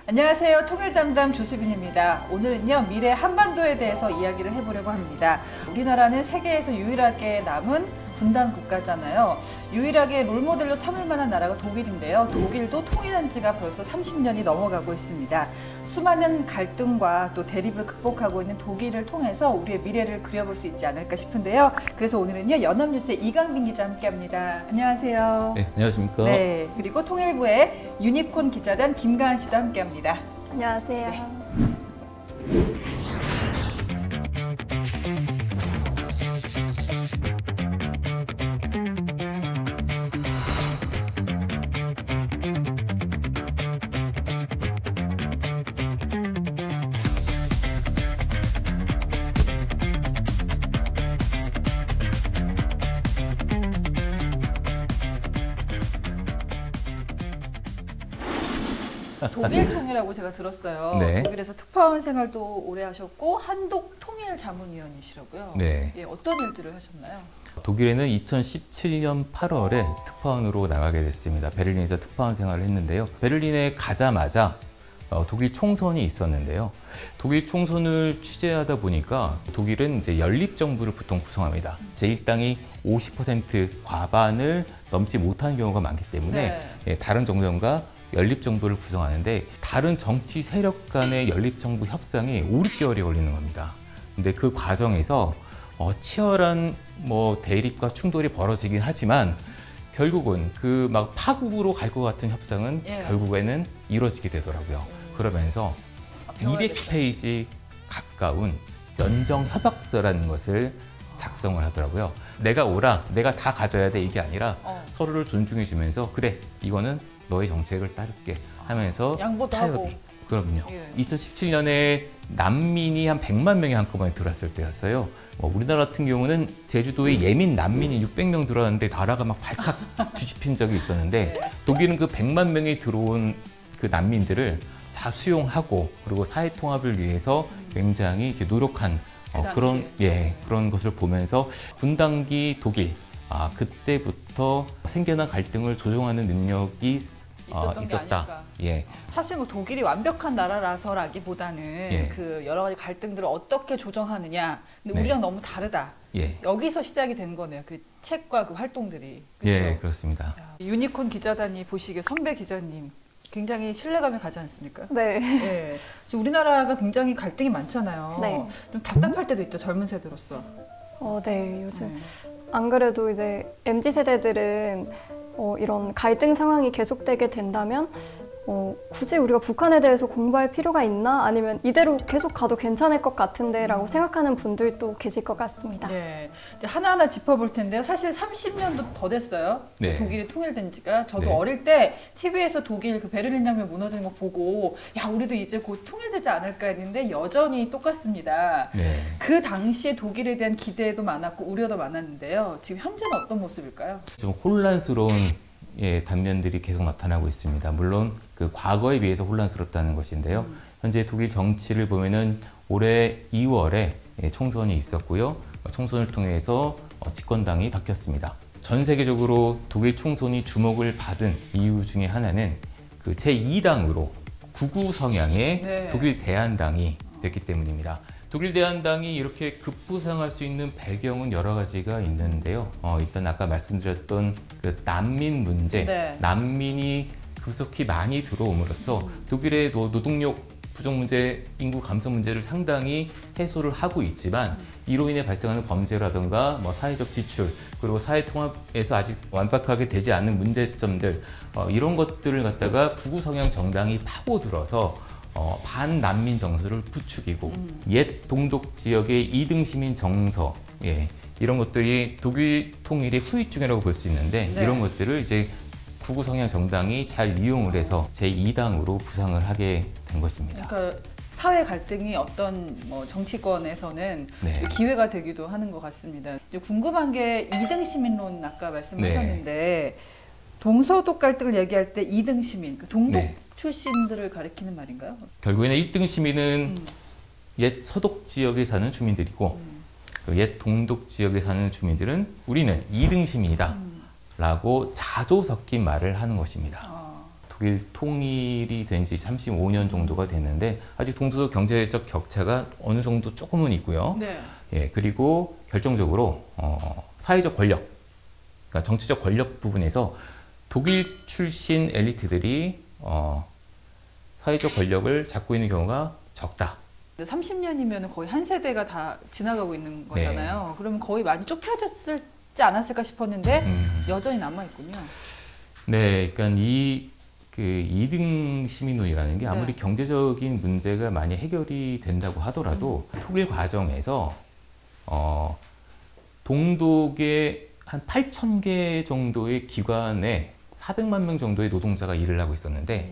안녕하세요. 통일담당 조수빈입니다. 오늘은요, 미래 한반도에 대해서 이야기를 해보려고 합니다. 우리나라는 세계에서 유일하게 남은 분단 국가잖아요. 유일하게 롤모델로 삼을 만한 나라가 독일인데요. 독일도 통일한 지가 벌써 30년이 넘어가고 있습니다. 수많은 갈등과 또 대립을 극복하고 있는 독일을 통해서 우리의 미래를 그려볼 수 있지 않을까 싶은데요. 그래서 오늘은요, 연합뉴스의 이강빈 기자 함께합니다. 안녕하세요. 네, 안녕하십니까. 네, 그리고 통일부의 유니콘 기자단 김가은 씨도 함께합니다. 안녕하세요. 네. 독일 통일이라고 제가 들었어요. 네. 독일에서 특파원 생활도 오래 하셨고 한독 통일 자문위원이시라고요. 네. 예, 어떤 일들을 하셨나요? 독일에는 2017년 8월에 특파원으로 나가게 됐습니다. 베를린에서 특파원 생활을 했는데요. 베를린에 가자마자 독일 총선이 있었는데요. 독일 총선을 취재하다 보니까 독일은 이제 연립정부를 보통 구성합니다. 제1당이 50% 과반을 넘지 못하는 경우가 많기 때문에 네. 다른 정당과 연립정부를 구성하는데 다른 정치 세력 간의 연립정부 협상이 5, 6개월이 걸리는 겁니다. 근데 그 과정에서 치열한 대립과 충돌이 벌어지긴 하지만 결국은 그 막 파국으로 갈 것 같은 협상은 결국에는 이루어지게 되더라고요. 그러면서 200페이지 가까운 연정 협약서라는 것을 작성을 하더라고요. 내가 오라, 내가 다 가져야 돼 이게 아니라 서로를 존중해 주면서 그래, 이거는 너의 정책을 따를게 하면서 양보도 하고. 그럼요. 예. 2017년에 난민이 한 100만 명이 한꺼번에 들어왔을 때였어요. 우리나라 같은 경우는 제주도에 예민 난민이 600명 들어왔는데 나라가 막 발칵 뒤집힌 적이 있었는데 네. 독일은 그 100만 명이 들어온 그 난민들을 다 수용하고 그리고 사회 통합을 위해서 굉장히 이렇게 노력한 그런 것을 보면서 분단기 독일 그때부터 생겨난 갈등을 조정하는 능력이 있었다. 예. 사실 독일이 완벽한 나라라서라기보다는 그 여러 가지 갈등들을 어떻게 조정하느냐. 근데 우리랑 너무 다르다. 여기서 시작이 된 거네요. 그 책과 그 활동들이. 그렇죠? 예, 그렇습니다. 유니콘 기자단이 보시기에 선배 기자님 굉장히 신뢰감을 가지 않습니까? 네. 네. 우리나라가 굉장히 갈등이 많잖아요. 네. 좀 답답할 때도 있죠, 젊은 세대로서. 네. 요즘 안 그래도 이제 MZ 세대들은 이런 갈등 상황이 계속되게 된다면 굳이 우리가 북한에 대해서 공부할 필요가 있나? 아니면 이대로 계속 가도 괜찮을 것 같은데 라고 생각하는 분들도 계실 것 같습니다. 네. 이제 하나하나 짚어볼 텐데요. 사실 30년도 더 됐어요. 네. 독일이 통일된 지가. 저도 네. 어릴 때 TV에서 독일 그 베를린 장벽 무너지는 거 보고 야, 우리도 이제 곧 통일되지 않을까 했는데 여전히 똑같습니다. 네. 그 당시에 독일에 대한 기대도 많았고 우려도 많았는데요. 지금 현재는 어떤 모습일까요? 좀 혼란스러운 단면들이 계속 나타나고 있습니다. 물론 그 과거에 비해서 혼란스럽다는 것인데요. 현재 독일 정치를 보면은 올해 2월에 총선이 있었고요. 총선을 통해서 집권당이 바뀌었습니다. 전 세계적으로 독일 총선이 주목을 받은 이유 중에 하나는 그 제2당으로 극우 성향의 독일 대한당이 됐기 때문입니다. 독일 대한당이 이렇게 급부상할 수 있는 배경은 여러 가지가 있는데요. 일단 아까 말씀드렸던 그 난민 문제, 난민이 급속히 많이 들어옴으로써 독일의 노동력 부족 문제, 인구 감소 문제를 상당히 해소를 하고 있지만 이로 인해 발생하는 범죄라든가 사회적 지출, 그리고 사회 통합에서 아직 완벽하게 되지 않는 문제점들 이런 것들을 갖다가 극우 성향 정당이 파고들어서 반난민 정서를 부추기고 옛 동독 지역의 2등 시민 정서 이런 것들이 독일 통일의 후유증이라고 볼 수 있는데 이런 것들을 이제 극우 성향 정당이 잘 이용을 해서 제2당으로 부상을 하게 된 것입니다. 그러니까 사회 갈등이 어떤 정치권에서는 기회가 되기도 하는 것 같습니다. 이제 궁금한 게 2등 시민론 아까 말씀하셨는데 동서독 갈등을 얘기할 때 2등 시민, 동독 출신들을 가리키는 말인가요? 결국에는 1등 시민은 옛 서독 지역에 사는 주민들이고 옛 동독 지역에 사는 주민들은 우리는 2등 시민이다 라고 자조 섞인 말을 하는 것입니다. 독일 통일이 된 지 35년 정도가 됐는데 아직 동서독 경제적 격차가 어느 정도 조금은 있고요. 네. 예, 그리고 결정적으로 사회적 권력, 그러니까 정치적 권력 부분에서 독일 출신 엘리트들이 사회적 권력을 잡고 있는 경우가 적다. 30년이면 거의 한 세대가 다 지나가고 있는 네. 거잖아요. 그러면 거의 많이 좁혀졌지 않았을까 싶었는데 여전히 남아있군요. 네, 그러니까 그 2등 시민론이라는 게 아무리 네. 경제적인 문제가 많이 해결이 된다고 하더라도 통일 과정에서 동독의 한 8,000개 정도의 기관에 400만 명 정도의 노동자가 일을 하고 있었는데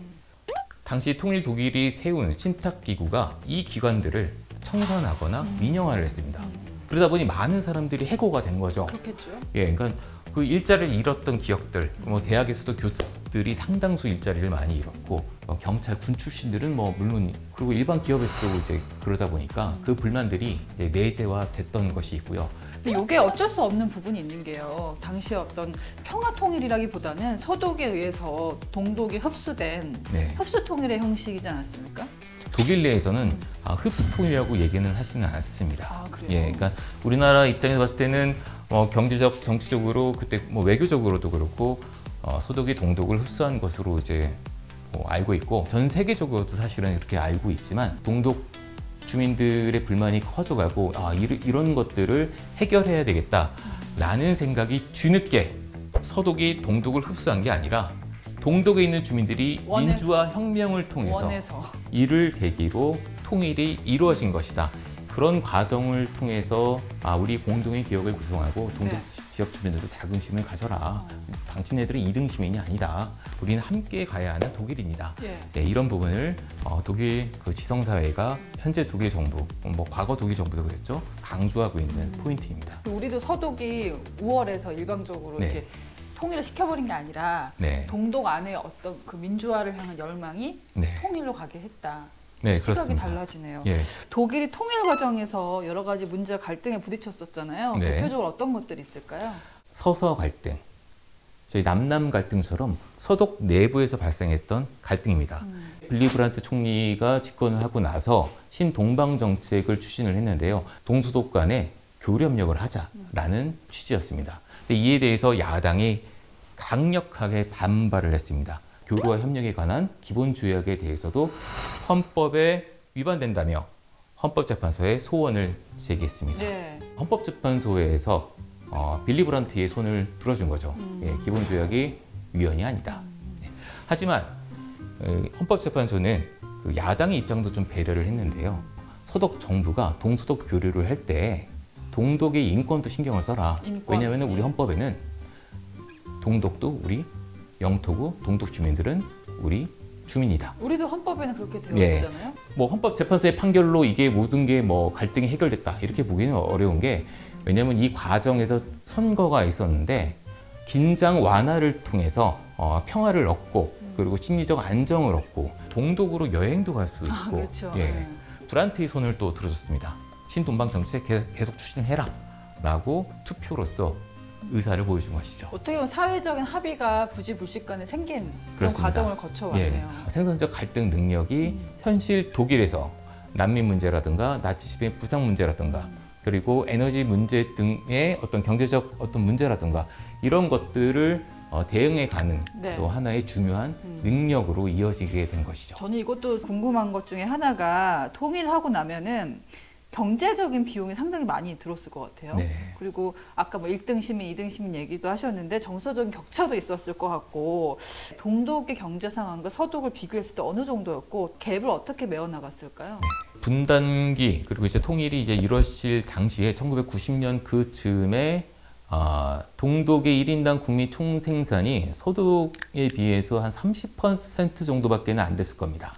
당시 통일 독일이 세운 신탁기구가 이 기관들을 청산하거나 민영화를 했습니다. 그러다 보니 많은 사람들이 해고가 된 거죠. 그렇겠죠. 예, 그러니까 그 일자리를 잃었던 기업들, 뭐 대학에서도 교수들이 상당수 일자리를 많이 잃었고 경찰, 군 출신들은 뭐 물론 그리고 일반 기업에서도 이제 그러다 보니까 그 불만들이 이제 내재화됐던 것이 있고요. 근데 이게 어쩔 수 없는 부분이 있는 게요. 당시 어떤 평화 통일이라기보다는 서독에 의해서 동독이 흡수된 네. 흡수 통일의 형식이지 않았습니까? 독일 내에서는 흡수 통일이라고 얘기는 하지는 않습니다. 아, 그래요? 예, 그러니까 우리나라 입장에서 봤을 때는 경제적, 정치적으로 그때 뭐 외교적으로도 그렇고 서독이 동독을 흡수한 것으로 이제 알고 있고 전 세계적으로도 사실은 이렇게 알고 있지만 동독 주민들의 불만이 커져가고 이런 것들을 해결해야 되겠다라는 생각이 뒤늦게 서독이 동독을 흡수한 게 아니라 동독에 있는 주민들이 원해서. 민주화 혁명을 통해서 원해서. 이를 계기로 통일이 이루어진 것이다. 그런 과정을 통해서 우리 공동의 기억을 구성하고 동독 네. 지역 주민들도 자긍심을 가져라. 당신네들은 2등 시민이 아니다. 우리는 함께 가야 하는 독일인이다. 예. 네, 이런 부분을 독일 그 지성사회가 현재 독일 정부, 뭐 과거 독일 정부도 그랬죠. 강조하고 있는 포인트입니다. 우리도 서독이 우월해서 일방적으로 네. 이렇게 통일을 시켜버린 게 아니라 네, 동독 안에 어떤 그 민주화를 향한 열망이 네, 통일로 가게 했다. 네, 시각이 그렇습니다. 달라지네요. 예, 독일이 통일 과정에서 여러 가지 문제와 갈등에 부딪혔었잖아요. 네. 대표적으로 어떤 것들이 있을까요? 서서 갈등, 저희 남남 갈등처럼 서독 내부에서 발생했던 갈등입니다. 빌리 브란트 총리가 집권을 하고 나서 신동방 정책을 추진을 했는데요. 동서독 간에 교류협력을 하자라는 취지였습니다. 근데 이에 대해서 야당이 강력하게 반발을 했습니다. 교류와 협력에 관한 기본조약에 대해서도 헌법에 위반된다며 헌법재판소에 소원을 제기했습니다. 네. 헌법재판소에서 빌리 브란트의 손을 들어준 거죠. 예, 기본조약이 위헌이 아니다. 네. 하지만 헌법재판소는 그 야당의 입장도 좀 배려를 했는데요. 서독 정부가 동서독 교류를 할 때 동독의 인권도 신경을 써라. 인권. 왜냐하면 우리 헌법에는 동독도 우리 영토고 동독 주민들은 우리 주민이다. 우리도 헌법에는 그렇게 되어 예. 있잖아요. 뭐 헌법재판소의 판결로 이게 모든 게 뭐 갈등이 해결됐다 이렇게 보기는 어려운 게 왜냐하면 이 과정에서 선거가 있었는데 긴장 완화를 통해서 평화를 얻고 그리고 심리적 안정을 얻고 동독으로 여행도 갈 수 있고 그렇죠. 예. 네. 브란트의 손을 또 들어줬습니다. 신동방 정책 계속 추진해라 라고 투표로서 의사를 보여준 것이죠. 어떻게 보면 사회적인 합의가 부지불식간에 생긴 그런 그렇습니다. 과정을 거쳐왔네요. 생산적 갈등 능력이 현실 독일에서 난민 문제라든가 나치 시대 부상 문제라든가 그리고 에너지 문제 등의 어떤 경제적 어떤 문제라든가 이런 것들을 대응해 가는 네. 또 하나의 중요한 능력으로 이어지게 된 것이죠. 저는 이것도 궁금한 것 중에 하나가 통일하고 나면은 경제적인 비용이 상당히 많이 들었을 것 같아요. 네. 그리고 아까 뭐 1등 시민, 2등 시민 얘기도 하셨는데 정서적인 격차도 있었을 것 같고 동독의 경제 상황과 서독을 비교했을 때 어느 정도였고 갭을 어떻게 메워나갔을까요? 분단기 그리고 이제 통일이 이제 이루어질 당시에 1990년 그 즈음에 동독의 1인당 국민 총생산이 서독에 비해서 한 30% 정도밖에 안 됐을 겁니다.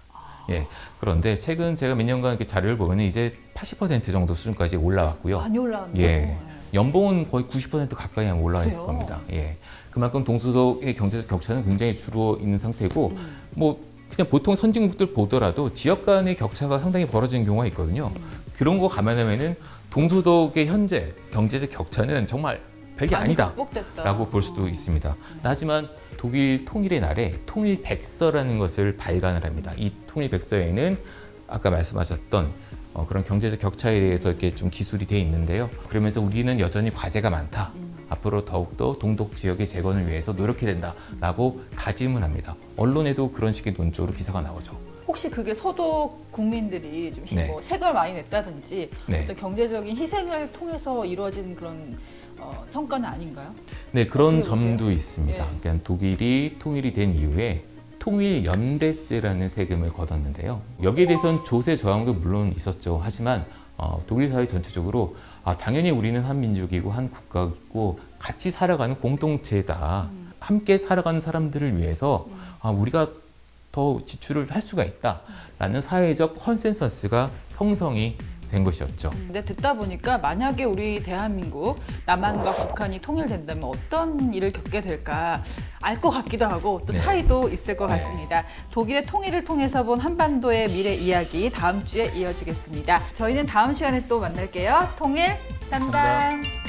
예. 그런데 최근 제가 몇 년간 이렇게 자료를 보면 이제 80% 정도 수준까지 올라왔고요. 많이 올라왔네요. 예. 연봉은 거의 90% 가까이 올라와 있을 그래요? 겁니다. 예. 그만큼 동서독의 경제적 격차는 굉장히 줄어 있는 상태고, 뭐 그냥 보통 선진국들 보더라도 지역 간의 격차가 상당히 벌어지는 경우가 있거든요. 그런 거 감안하면은 동서독의 현재 경제적 격차는 정말 별게 많이 아니다 극복됐다. 라고 볼 수도 있습니다. 하지만 독일 통일의 날에 통일백서라는 것을 발간을 합니다. 이 통일백서에는 아까 말씀하셨던 그런 경제적 격차에 대해서 이렇게 좀 기술이 돼 있는데요. 그러면서 우리는 여전히 과제가 많다. 앞으로 더욱더 동독 지역의 재건을 위해서 노력해야 된다라고 다짐을 합니다. 언론에도 그런 식의 논조로 기사가 나오죠. 혹시 그게 서도 국민들이 좀 네. 뭐 세금을 많이 냈다든지 네. 어떤 경제적인 희생을 통해서 이루어진 그런 성과는 아닌가요? 네, 그런 어떻게 보세요? 점도 있습니다. 예. 그러니까 독일이 통일이 된 이후에 통일연대세라는 세금을 걷었는데요. 여기에 대해서는 조세 저항도 물론 있었죠. 하지만 독일 사회 전체적으로 당연히 우리는 한 민족이고 한 국가이고 같이 살아가는 공동체다. 함께 살아가는 사람들을 위해서 우리가 더 지출을 할 수가 있다라는 사회적 컨센서스가 형성이 된 것이었죠. 근데 듣다 보니까 만약에 우리 대한민국 남한과 북한이 통일된다면 어떤 일을 겪게 될까 알 것 같기도 하고 또 네. 차이도 있을 것 네. 같습니다. 독일의 통일을 통해서 본 한반도의 미래 이야기 다음 주에 이어지겠습니다. 저희는 다음 시간에 또 만날게요. 통일 담당.